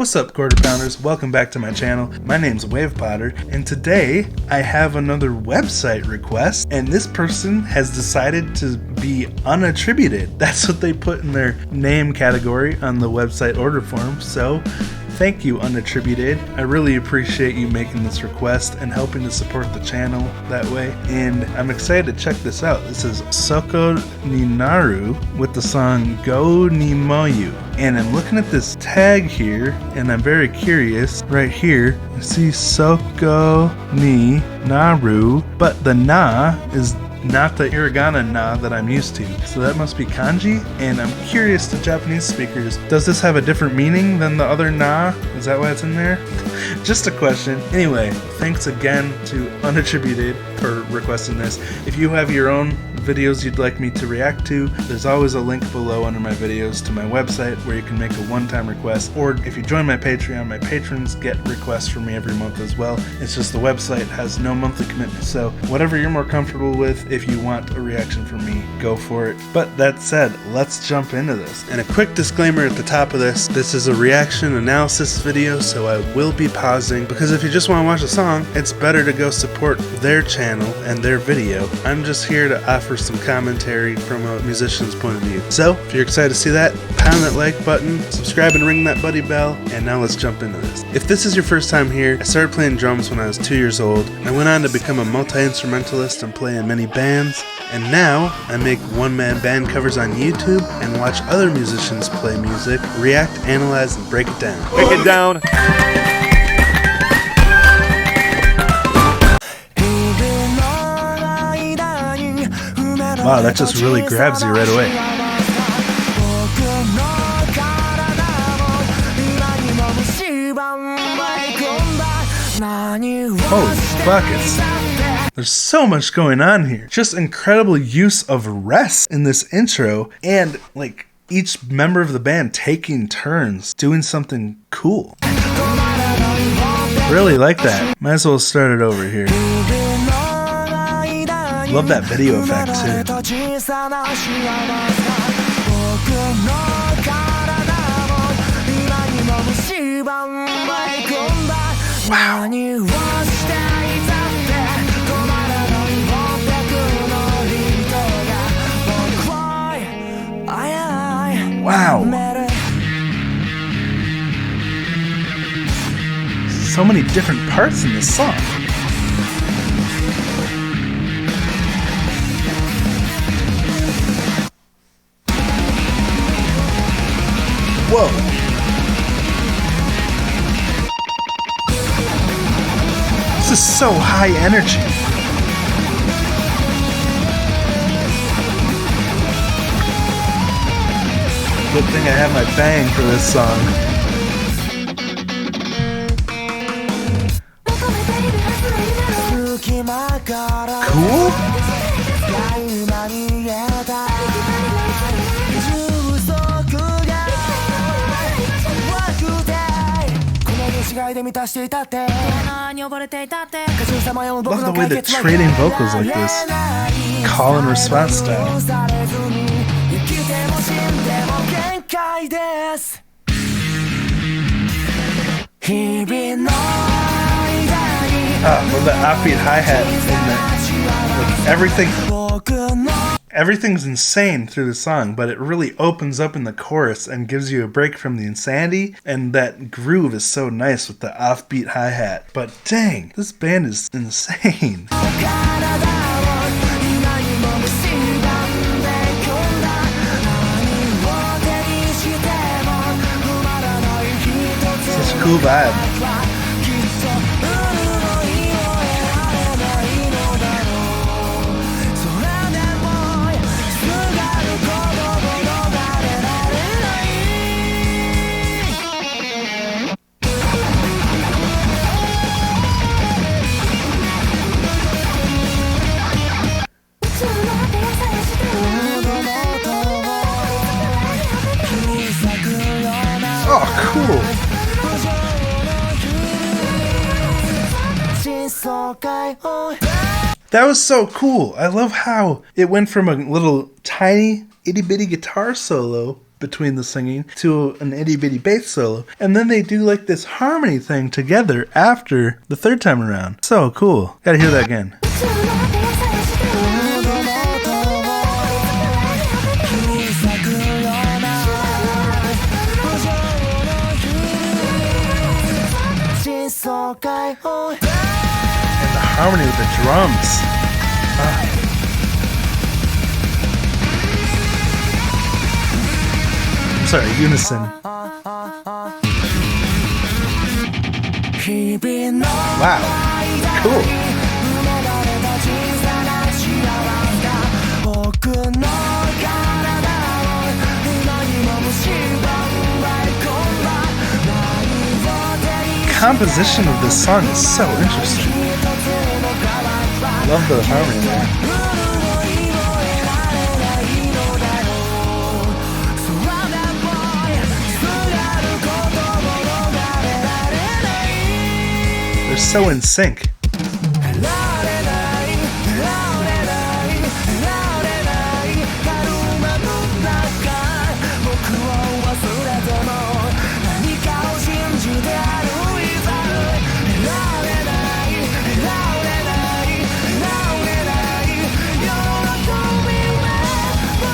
What's up, Quarter Pounders? Welcome back to my channel. My name's Wave Potter, and today I have another website request, and this person has decided to be unattributed. That's what they put in their name category on the website order form, so thank you, unattributed. I really appreciate you making this request and helping to support the channel that way, and I'm excited to check this out. This is Sokoninaru with the song Gou Ni Moyu. And I'm looking at this tag here, and I'm very curious. Right here, you see Sokoninaru, but the na is not the hiragana na that I'm used to. So that must be kanji, and I'm curious to Japanese speakers, does this have a different meaning than the other na? Is that why it's in there? Just a question. Anyway, thanks again to Unattributed for requesting this. If you have your own videos you'd like me to react to, there's always a link below under my videos to my website where you can make a one-time request, or if you join my Patreon, my patrons get requests from me every month as well. It's just the website has no monthly commitment, so whatever you're more comfortable with, if you want a reaction from me, go for it. But that said, let's jump into this. And a quick disclaimer at the top of this is a reaction analysis video, so I will be pausing, because if you just want to watch a song, it's better to go support their channel and their video. I'm just here to offer some commentary from a musician's point of view. So, if you're excited to see that, pound that like button, subscribe and ring that buddy bell, and now let's jump into this. If this is your first time here, I started playing drums when I was 2 years old. I went on to become a multi-instrumentalist and play in many bands, and now I make one-man band covers on YouTube and watch other musicians play music, react, analyze, and break it down. Break it down. Wow, that just really grabs you right away. Holy buckets. There's so much going on here. Just incredible use of rests in this intro, and like each member of the band taking turns doing something cool. Really like that. Might as well start it over here. Love that video effect too. Wow. Wow. So many different parts in this song. Whoa. This is so high energy. Good thing I have my bang for this song. Cool? Love the way they're trading vocals like this. Call and response style. Love the offbeat hi-hat and everything's insane through the song, but it really opens up in the chorus and gives you a break from the insanity, and that groove is so nice with the offbeat hi-hat. But dang, this band is insane. Such a cool vibe. Oh, cool. That was so cool. I love how it went from a little tiny itty bitty guitar solo between the singing to an itty bitty bass solo, and then they do like this harmony thing together after the third time around. So cool. Gotta hear that again. And the harmony with the drums. I'm sorry, unison. Wow, cool. Composition of this song is so interesting. Love the harmony there. They're so in sync.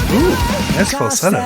Ooh, that's falsetto.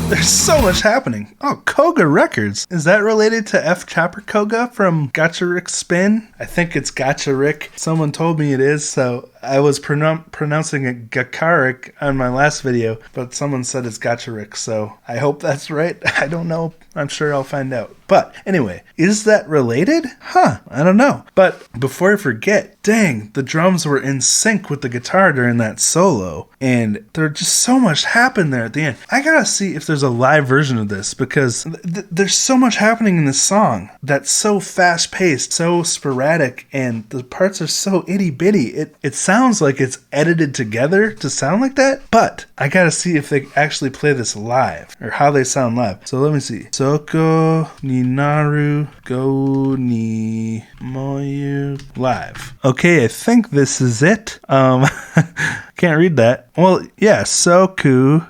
There's so much happening. Oh, Koga Records. Is that related to F. Chopper Koga from Gotcha Rick Spin? I think it's Gotcha Rick. Someone told me it is, so I was pronouncing it Gakarik on my last video, but someone said it's Gotcha Rick, so I hope that's right. I don't know. I'm sure I'll find out. But anyway, is that related? Huh, I don't know. But before I forget, dang, the drums were in sync with the guitar during that solo, and there's just so much happened there at the end. I gotta see if there's a live version of this, because there's so much happening in this song that's so fast-paced, so sporadic, and the parts are so itty-bitty. It sounds like it's edited together to sound like that, but I gotta see if they actually play this live, or how they sound live. So let me see. Sokoninaru Gou Ni Moyu live. Okay, I think this is it. Can't read that. Well, yeah, Soku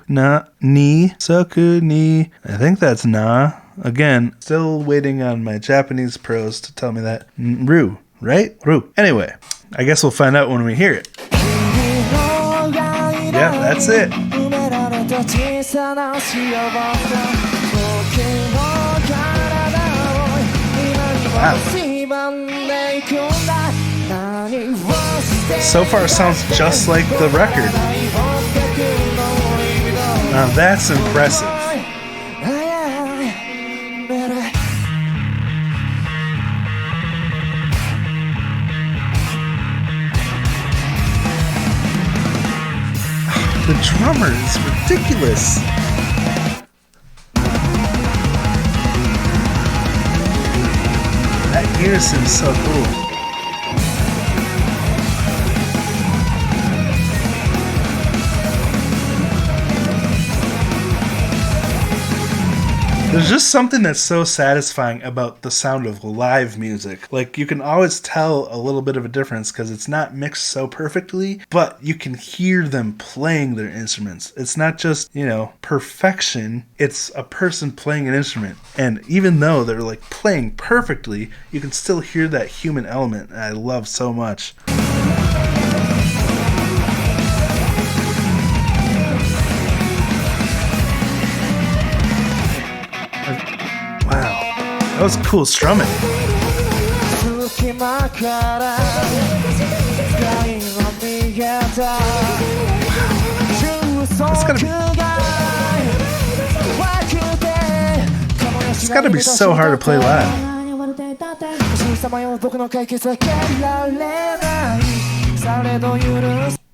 ni. I think that's na. Again, still waiting on my Japanese pros to tell me that. Ru, right? Ru. Anyway, I guess we'll find out when we hear it. Yeah, that's it. Wow. So far sounds just like the record. Now that's impressive. The drummer is ridiculous. That unison is so cool. There's just something that's so satisfying about the sound of live music. Like, you can always tell a little bit of a difference because it's not mixed so perfectly, but you can hear them playing their instruments. It's not just, perfection. It's a person playing an instrument. And even though they're like playing perfectly, you can still hear that human element that I love so much. That was cool strumming. It's gotta be so hard to play live.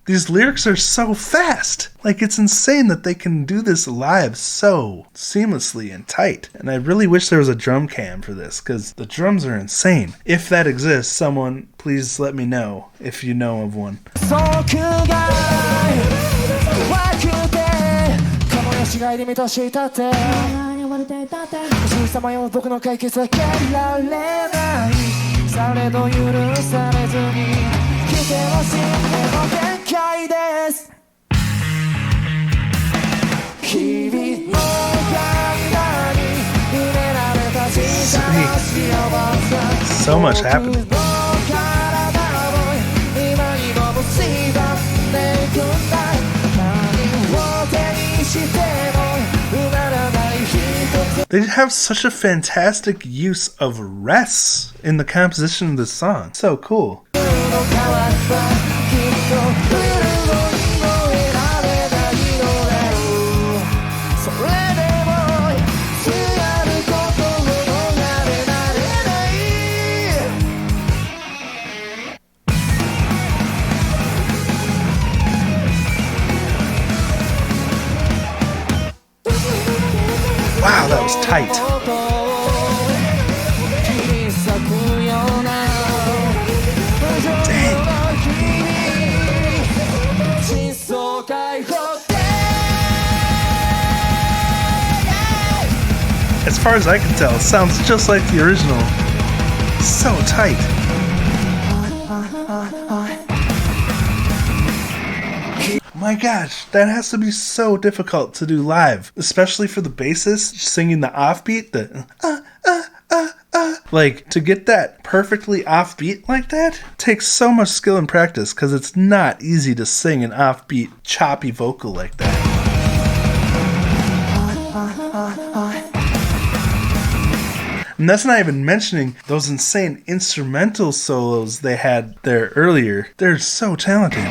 These lyrics are so fast. Like, it's insane that they can do this live so seamlessly and tight. And I really wish there was a drum cam for this, because the drums are insane. If that exists, someone please let me know if you know of one. So much happening. They have such a fantastic use of rests in the composition of this song. So cool. Wow, that was tight. Dang. As far as I can tell, it sounds just like the original. So tight. My gosh, that has to be so difficult to do live, especially for the bassist singing the offbeat, like, to get that perfectly offbeat like that takes so much skill and practice, because it's not easy to sing an offbeat, choppy vocal like that. And that's not even mentioning those insane instrumental solos they had there earlier. They're so talented.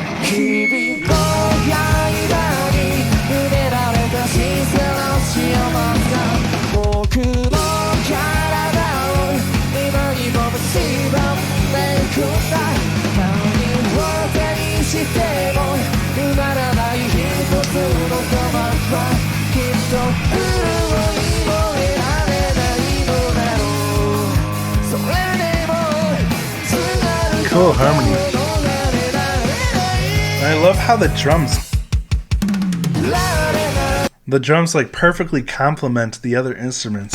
Cool harmony. I love how the drums like perfectly complement the other instruments.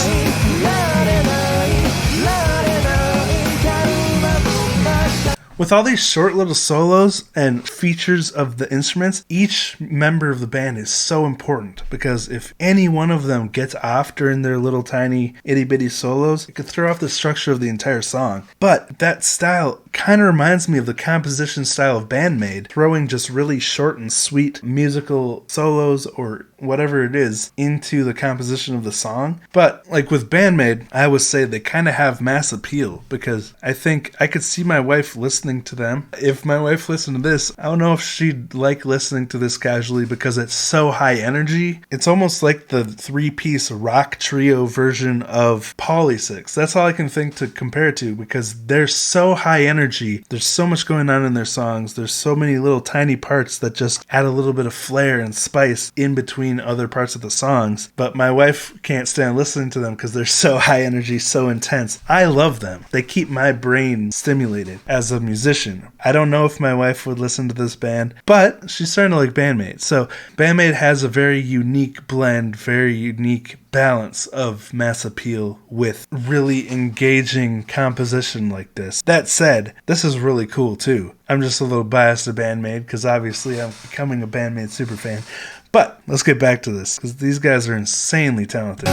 With all these short little solos and features of the instruments, each member of the band is so important, because if any one of them gets off during their little tiny itty bitty solos, it could throw off the structure of the entire song. But that style kind of reminds me of the composition style of Bandmate, throwing just really short and sweet musical solos or whatever it is into the composition of the song. But like with Bandmate, I would say they kind of have mass appeal, because I think I could see my wife listening to them. If my wife listened to this, I don't know if she'd like listening to this casually, because it's so high energy. It's almost like the 3-piece rock trio version of Poly6. That's all I can think to compare it to, because they're so high energy. There's so much going on in their songs. There's so many little tiny parts that just add a little bit of flair and spice in between other parts of the songs. But my wife can't stand listening to them because they're so high energy, so intense. I love them. They keep my brain stimulated as a musician. I don't know if my wife would listen to this band, but she's starting to like Bandmate. So Bandmate has a very unique blend, very unique balance of mass appeal with really engaging composition like this. That said, this is really cool too. I'm just a little biased to Bandmate because obviously I'm becoming a Bandmate super fan. But let's get back to this, because these guys are insanely talented.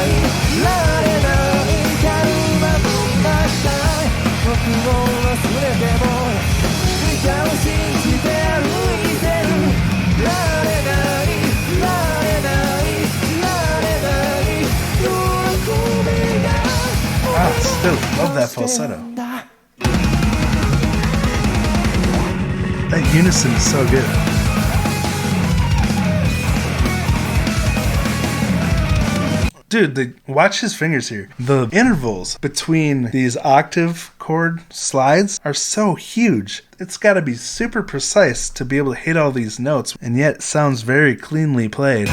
Still love that falsetto. That unison is so good. Dude, watch his fingers here. The intervals between these octave chord slides are so huge. It's got to be super precise to be able to hit all these notes, and yet it sounds very cleanly played.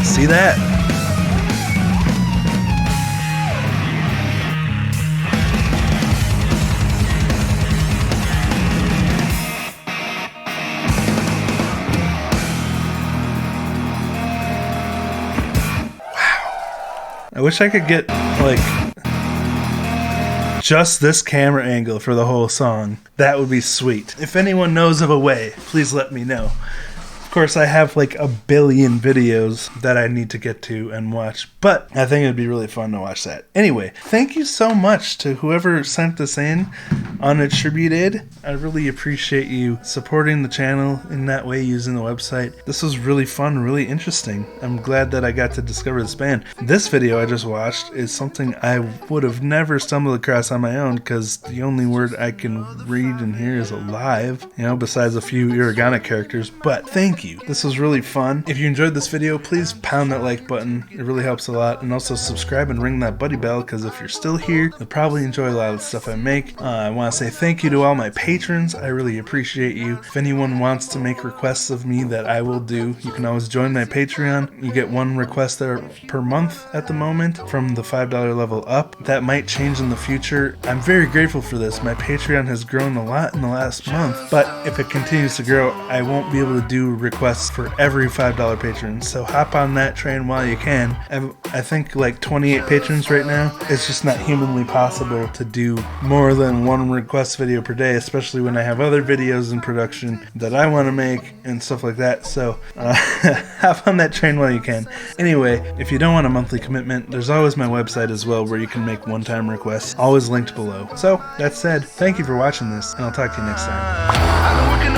See that? I wish I could get, like, just this camera angle for the whole song. That would be sweet. If anyone knows of a way, please let me know. Of course, I have like a billion videos that I need to get to and watch, but I think it'd be really fun to watch that. Anyway, thank you so much to whoever sent this in unattributed. I really appreciate you supporting the channel in that way using the website. This was really fun, really interesting. I'm glad that I got to discover this band. This video I just watched is something I would have never stumbled across on my own because the only word I can read and hear is alive, you know, besides a few hiragana characters. But thank you. This was really fun. If you enjoyed this video, please pound that like button. It really helps a lot. And also subscribe and ring that buddy bell, because if you're still here, you'll probably enjoy a lot of the stuff I make. I want to say thank you to all my patrons. I really appreciate you. If anyone wants to make requests of me that I will do, you can always join my Patreon. You get one request there per month at the moment from the $5 level up. That might change in the future. I'm very grateful for this. My Patreon has grown a lot in the last month, but if it continues to grow, I won't be able to do requests for every $5 patron. So hop on that train while you can. I think like 28 patrons right now. It's just not humanly possible to do more than one request video per day, especially when I have other videos in production that I want to make and stuff like that. So hop on that train while you can. Anyway, if you don't want a monthly commitment, there's always my website as well where you can make one-time requests, always linked below. So that said, thank you for watching this, and I'll talk to you next time.